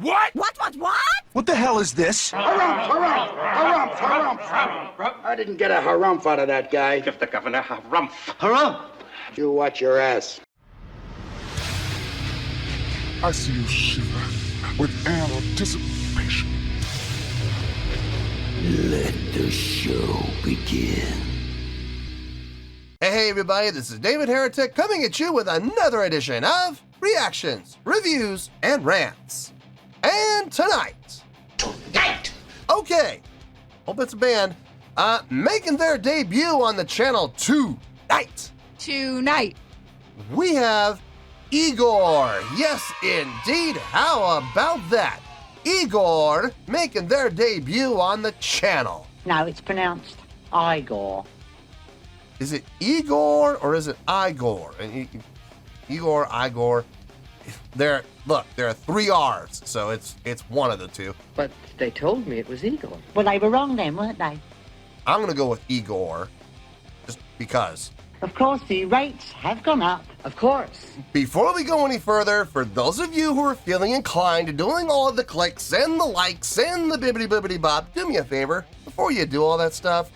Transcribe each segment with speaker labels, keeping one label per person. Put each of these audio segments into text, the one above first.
Speaker 1: What?
Speaker 2: What?
Speaker 3: What the hell is this?
Speaker 4: Harumph. I didn't get a harumph out of that guy.
Speaker 1: Give the governor harumph.
Speaker 3: Harumph!
Speaker 4: You watch your ass.
Speaker 5: I see you shiver with anticipation.
Speaker 6: Let the show begin.
Speaker 7: Hey everybody, this is David Heretic coming at you with another edition of Reactions, Reviews, and Rants. And tonight, okay, hope it's a band, making their debut on the channel tonight, we have Igorrr. Yes, indeed. How about that? Igorrr making their debut on the channel.
Speaker 2: No, it's pronounced Igorrr.
Speaker 7: Is it Igorrr or is it Igorrr? Igorrr, Igorrr. There are 3 R's, so it's one of the two.
Speaker 8: But they told me it was Igorrr.
Speaker 2: Well, they were wrong then, weren't they?
Speaker 7: I'm gonna go with Igorrr, just because.
Speaker 2: Of course, the rates have gone up.
Speaker 8: Of course.
Speaker 7: Before we go any further, for those of you who are feeling inclined to doing all of the clicks and the likes and the bibbity bop, do me a favor, before you do all that stuff,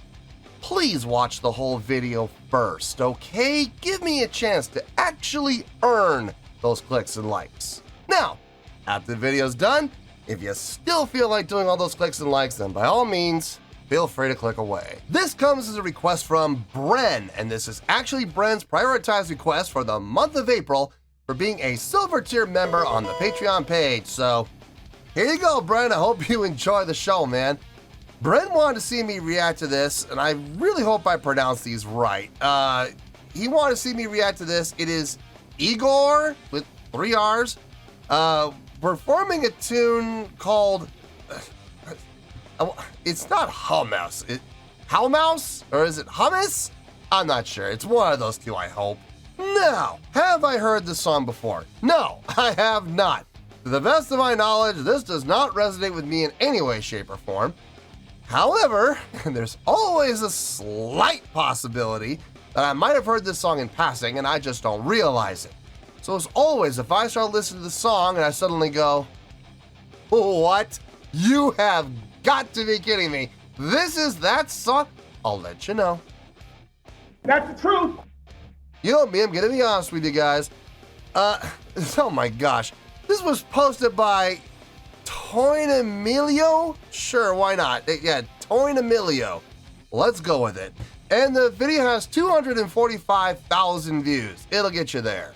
Speaker 7: please watch the whole video first, okay? Give me a chance to actually earn those clicks and likes. Now, after the video's done, if you still feel like doing all those clicks and likes, then by all means, feel free to click away. This comes as a request from Bren, and this is actually Bren's prioritized request for the month of April for being a silver tier member on the Patreon page. So here you go, Bren. I hope you enjoy the show, man. Bren wanted to see me react to this, and I really hope I pronounce these right. He wanted to see me react to this. It is Igorrr, with 3 R's, performing a tune called... it's not Houmous. Houmous? Or is it Hummus? I'm not sure. It's one of those two, I hope. Now, have I heard this song before? No, I have not. To the best of my knowledge, this does not resonate with me in any way, shape, or form. However, there's always a slight possibility that I might have heard this song in passing and I just don't realize it. So as always, if I start listening to the song and I suddenly go, what? You have got to be kidding me. This is that song? I'll let you know.
Speaker 4: That's the truth.
Speaker 7: You know me, I'm gonna be honest with you guys. Oh my gosh. This was posted by Toinamilio? Sure, why not? Yeah, Toinamilio. Let's go with it. And the video has 245,000 views. It'll get you there.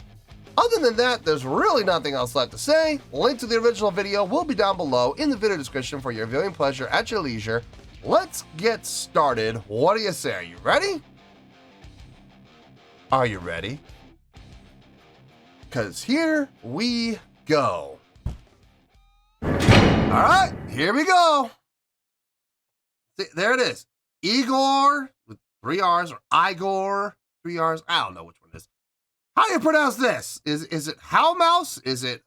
Speaker 7: Other than that, there's really nothing else left to say. Link to the original video will be down below in the video description for your viewing pleasure at your leisure. Let's get started. What do you say? Are you ready? Are you ready? Because here we go. All right, here we go. See, there it is. Igorrr with 3 R's, or Igorrr, 3 R's. I don't know which one it is. How do you pronounce this? Is it Houmous? Is it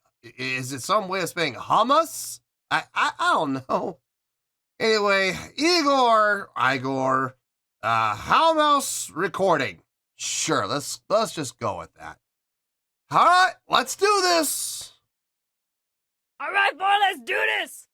Speaker 7: some way of spelling hummus? I don't know. Anyway, Igorrr, Houmous recording. Sure, let's just go with that. All right, let's do this.
Speaker 9: All right, boy, let's do this.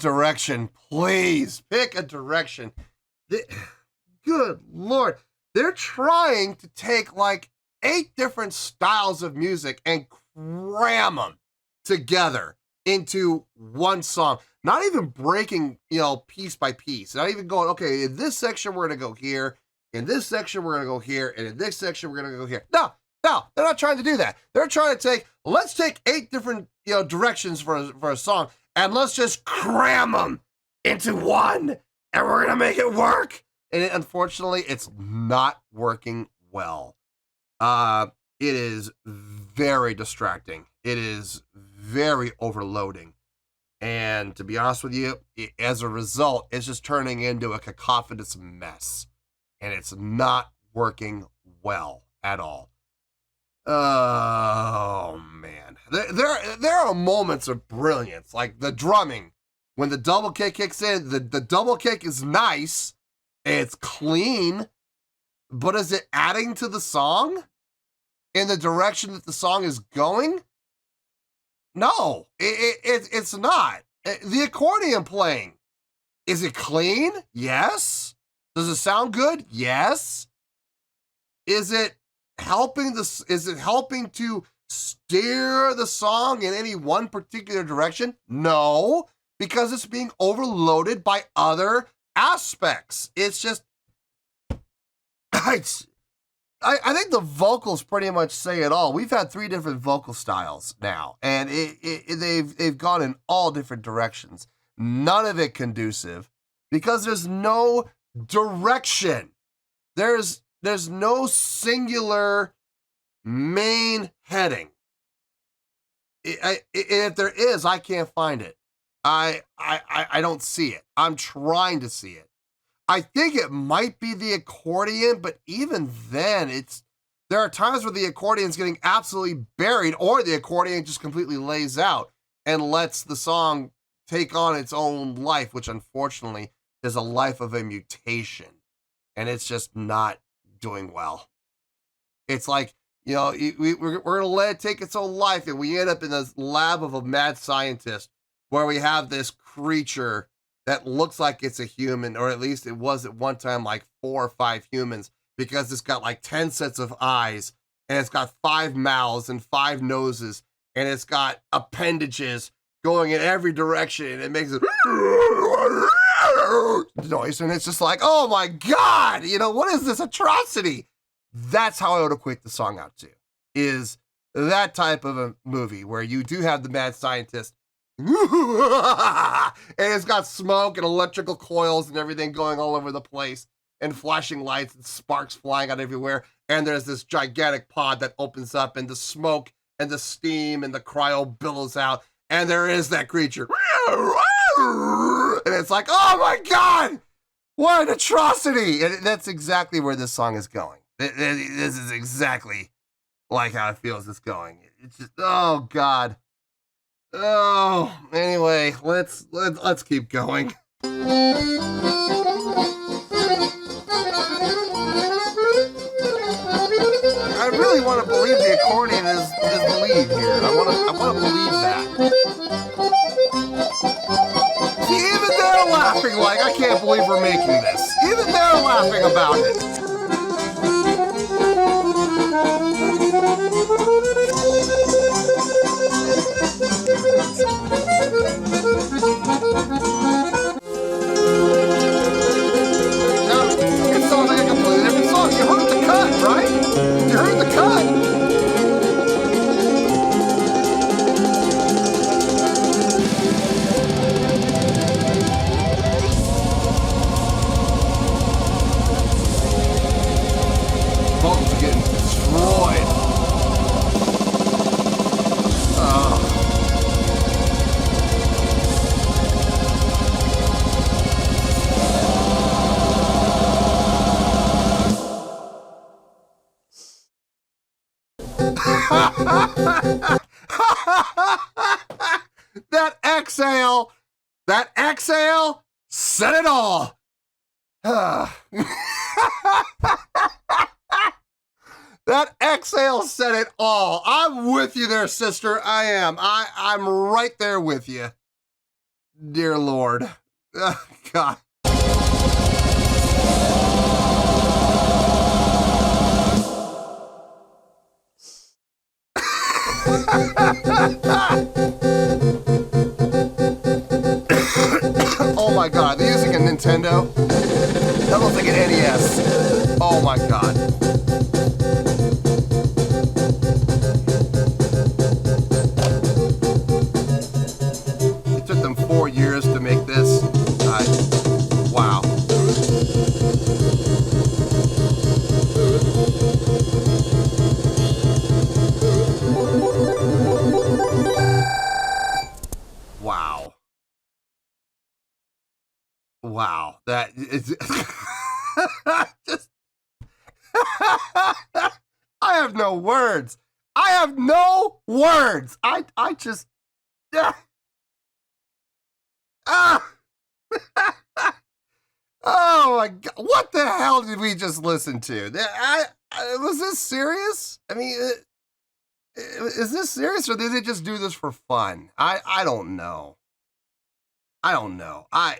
Speaker 7: direction, please. Pick a direction. Good Lord. They're trying to take like 8 different styles of music and cram them together into one song. Not even breaking, piece by piece. Not even going, okay, in this section we're going to go here. In this section we're going to go here. And in this section we're going to go here. No, they're not trying to do that. They're trying to let's take 8 different, directions for a song and let's just cram them into one and we're going to make it work. And unfortunately, it's not working well. It is very distracting. It is very overloading. And to be honest with you, as a result, it's just turning into a cacophonous mess. And it's not working well at all. Oh, man. There are moments of brilliance, like the drumming. When the double kick kicks in, the double kick is nice. It's clean. But is it adding to the song in the direction that the song is going? No, it's not. The accordion playing, is it clean? Yes. Does it sound good? Yes. Is it helping to steer the song in any one particular direction? No, because it's being overloaded by other aspects. It's just, I think the vocals pretty much say it all. We've had 3 different vocal styles now, and they've gone in all different directions. None of it conducive because there's no direction. There's no singular main heading. If there is, I can't find it. I don't see it. I'm trying to see it. I think it might be the accordion, but even then, there are times where the accordion's getting absolutely buried, or the accordion just completely lays out and lets the song take on its own life, which unfortunately is a life of a mutation, and it's just not doing well. It's like, we're going to let it take its own life, and we end up in this lab of a mad scientist where we have this creature that looks like it's a human, or at least it was at one time like 4 or 5 humans, because it's got like 10 sets of eyes, and it's got 5 mouths and 5 noses, and it's got appendages going in every direction, and it makes it noise, and it's just like, oh my God, what is this atrocity? That's how I would equate the song out to, is that type of a movie where you do have the mad scientist and it's got smoke and electrical coils and everything going all over the place, and flashing lights and sparks flying out everywhere, and there's this gigantic pod that opens up, and the smoke and the steam and the cryo billows out, and there is that creature, and it's like, oh my God, what an atrocity. And that's exactly where this song is going. This is exactly like how it feels it's going. It's just, oh God. Oh, anyway, let's keep going. I really want to believe the accordion is the lead here. I want to believe that. See, even they're laughing like, I can't believe we're making this. Even they're laughing about it. Now, it sounds like a completely different song. You heard the cut, right? You heard the cut. Vocals are getting destroyed. That exhale said it all. That exhale said it all. I'm with you there, sister. I am. I'm right there with you. dear Lord. God. Oh my God, they're using a Nintendo? That looks like an NES. Oh my God. It took them 4 years to make this. Wow. Wow. Wow. That is just I have no words. I have no words. I just Oh my God. What the hell did we just listen to? Was this serious? I mean, is this serious, or did they just do this for fun? I don't know. I don't know. God,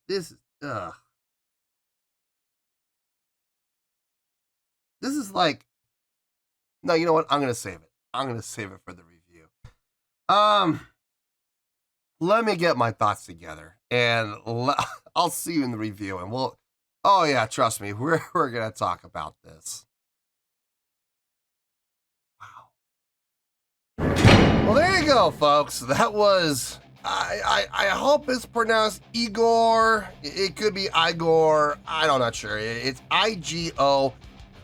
Speaker 7: this is, This is like, no, you know what? I'm going to save it. I'm going to save it for the review. Let me get my thoughts together, and I'll see you in the review, and oh yeah, trust me, we're going to talk about this. Wow. Well, there you go, folks. That was, I hope it's pronounced Igorrr. It could be Igorrr. I'm not sure. It's I-G-O,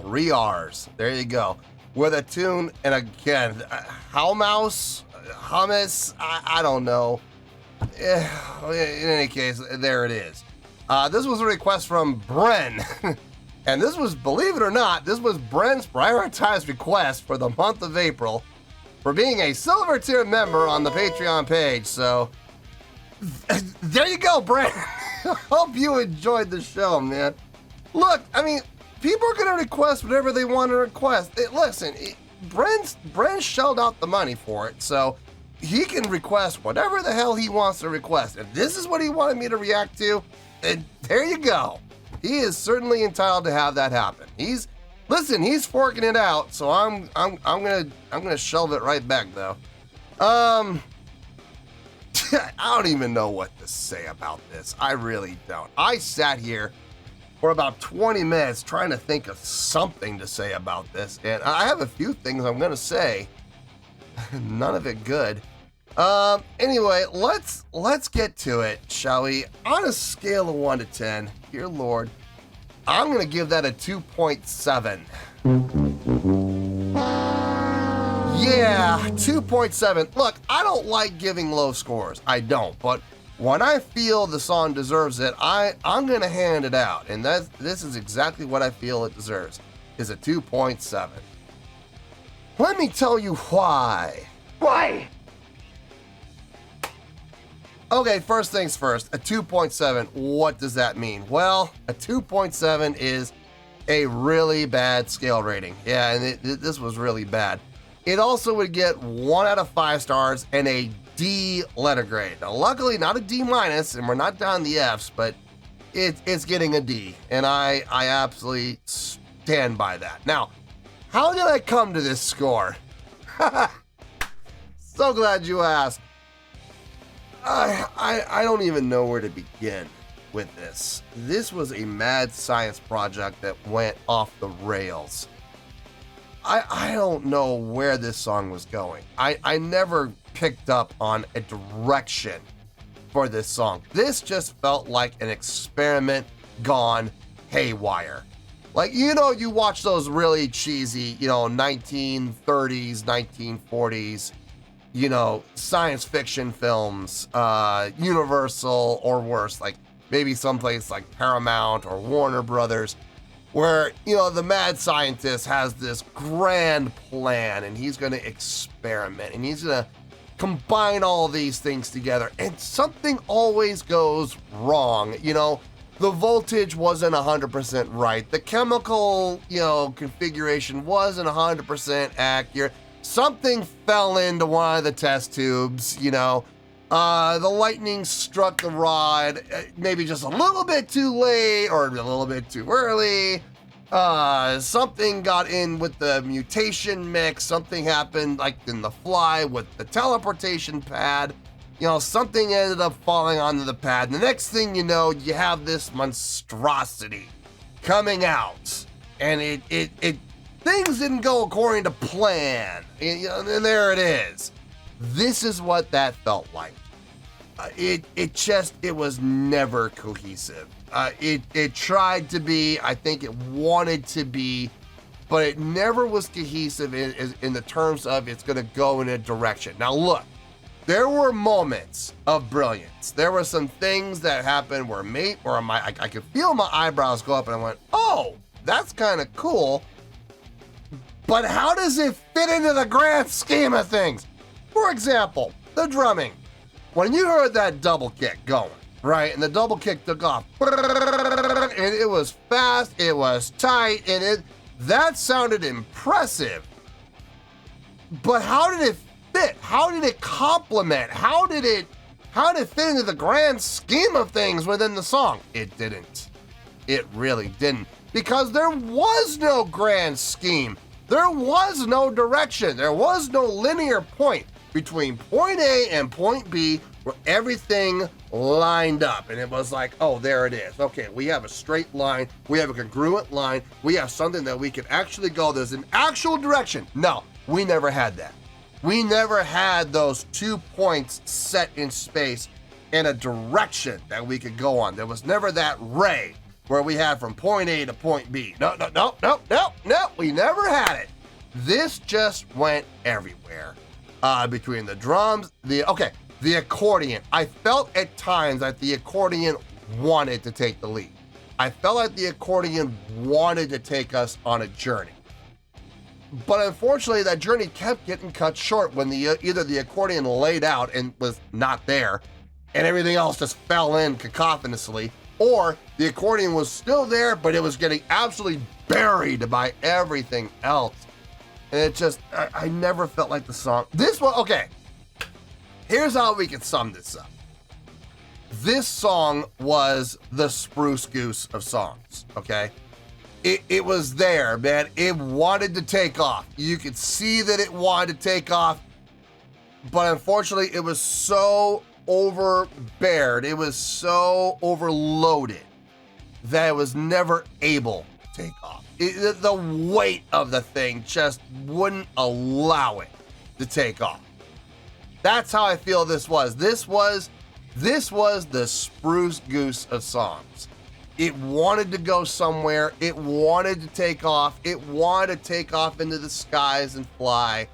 Speaker 7: 3 R's. There you go. With a tune, and again, Houmous, I don't know. In any case, there it is. This was a request from Bren. And this was, believe it or not, this was Bren's prioritized request for the month of April for being a silver tier member on the Patreon page. So, there you go, Bren. Hope you enjoyed the show, man. Look, I mean, people are going to request whatever they want to request. Bren shelled out the money for it, so he can request whatever the hell he wants to request. If this is what he wanted me to react to, then there you go. He is certainly entitled to have that happen. He's forking it out, so I'm gonna shelve it right back though. I don't even know what to say about this. I really don't. I sat here for about 20 minutes trying to think of something to say about this, and I have a few things I'm gonna say. None of it good. Anyway, let's get to it, shall we? On a scale of 1 to 10, dear Lord, I'm gonna give that a 2.7. Yeah, 2.7. Look, I don't like giving low scores. I don't, but when I feel the song deserves it, I'm gonna hand it out, and this is exactly what I feel it deserves. Is a 2.7. Let me tell you why.
Speaker 4: Why?
Speaker 7: Okay, first things first, a 2.7, what does that mean? Well, a 2.7 is a really bad scale rating. Yeah, and this was really bad. It also would get 1 out of 5 stars and a D letter grade. Now, luckily, not a D minus, and we're not down the Fs, but it's getting a D, and I absolutely stand by that. Now, how did I come to this score? So glad you asked. I don't even know where to begin with this. This was a mad science project that went off the rails. I don't know where this song was going. I never picked up on a direction for this song. This just felt like an experiment gone haywire. Like, you know, you watch those really cheesy, 1930s, 1940s, science fiction films, Universal or worse, like maybe someplace like Paramount or Warner Brothers, where, the mad scientist has this grand plan and he's going to experiment and he's going to combine all these things together, and something always goes wrong. The voltage wasn't 100% right. The chemical, configuration wasn't 100% accurate. Something fell into one of the test tubes, The lightning struck the rod maybe just a little bit too late or a little bit too early. Something got in with the mutation mix. Something happened like in the fly with the teleportation pad. You know, something ended up falling onto the pad. And the next thing you know, you have this monstrosity coming out. And it things didn't go according to plan. And there it is. This is what that felt like. It was never cohesive. It tried to be, I think it wanted to be, but it never was cohesive in the terms of it's going to go in a direction. Now look, there were moments of brilliance. There were some things that happened where I could feel my eyebrows go up and I went, oh, that's kind of cool. But how does it fit into the grand scheme of things? For example, the drumming. When you heard that double kick going, right, and the double kick took off, and it was fast, it was tight, and that sounded impressive. But how did it fit? How did it complement? How did it fit into the grand scheme of things within the song? It didn't. It really didn't. Because there was no grand scheme. There was no direction. There was no linear point between point A and point B where everything lined up. And it was like, oh, there it is. Okay, we have a straight line. We have a congruent line. We have something that we can actually go. There's an actual direction. No, we never had that. We never had those 2 points set in space in a direction that we could go on. There was never that ray where we had from point A to point B. No. We never had it. This just went everywhere. Between the drums, the accordion. I felt at times that the accordion wanted to take the lead. I felt like the accordion wanted to take us on a journey. But unfortunately, that journey kept getting cut short when either the accordion laid out and was not there, and everything else just fell in cacophonously, or the accordion was still there, but it was getting absolutely buried by everything else. And it just, I never felt like the song. This one, okay. Here's how we can sum this up. This song was the spruce goose of songs, okay? It was there, man. It wanted to take off. You could see that it wanted to take off, but unfortunately, it was so overbeared. It was so overloaded that it was never able to take off. The weight of the thing just wouldn't allow it to take off. That's how I feel this was. This was the spruce goose of songs. It wanted to go somewhere. It wanted to take off. It wanted to take off into the skies and fly,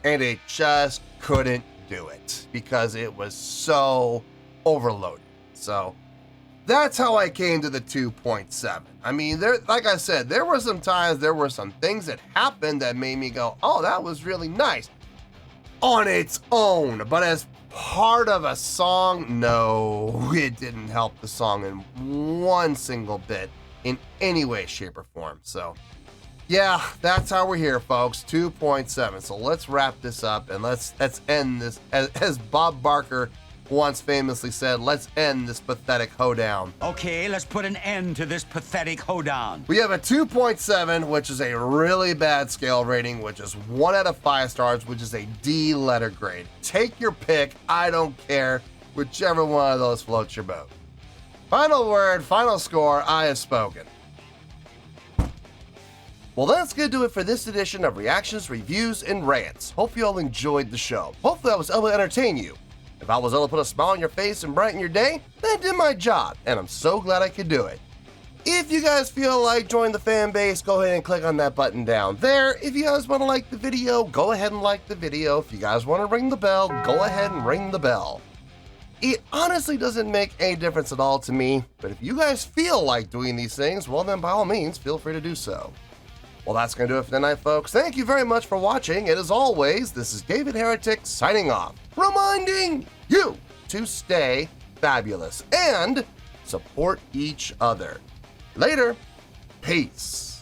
Speaker 7: and it just couldn't do it because it was so overloaded. So that's how I came to the 2.7. I mean, like I said, there were some times, there were some things that happened that made me go, oh, that was really nice on its own. But as part of a song, no, it didn't help the song in one single bit in any way, shape, or form. So yeah, that's how we're here, folks. 2.7. So let's wrap this up and let's end this. As Bob Barker once famously said, let's end this pathetic hoedown.
Speaker 1: Okay, let's put an end to this pathetic hoedown.
Speaker 7: We have a 2.7, which is a really bad scale rating, which is 1 out of 5 stars, which is a D letter grade. Take your pick. I don't care. Whichever one of those floats your boat. Final word, final score, I have spoken. Well, that's going to do it for this edition of Reactions, Reviews, and Rants. Hope you all enjoyed the show. Hopefully I was able to entertain you. If I was able to put a smile on your face and brighten your day, then I did my job, and I'm so glad I could do it. If you guys feel like joining the fan base, go ahead and click on that button down there. If you guys want to like the video, go ahead and like the video. If you guys want to ring the bell, go ahead and ring the bell. It honestly doesn't make any difference at all to me, but if you guys feel like doing these things, well then by all means, feel free to do so. Well, that's going to do it for tonight, folks. Thank you very much for watching, and as always, this is David Heretic signing off, reminding you to stay fabulous and support each other. Later. Peace.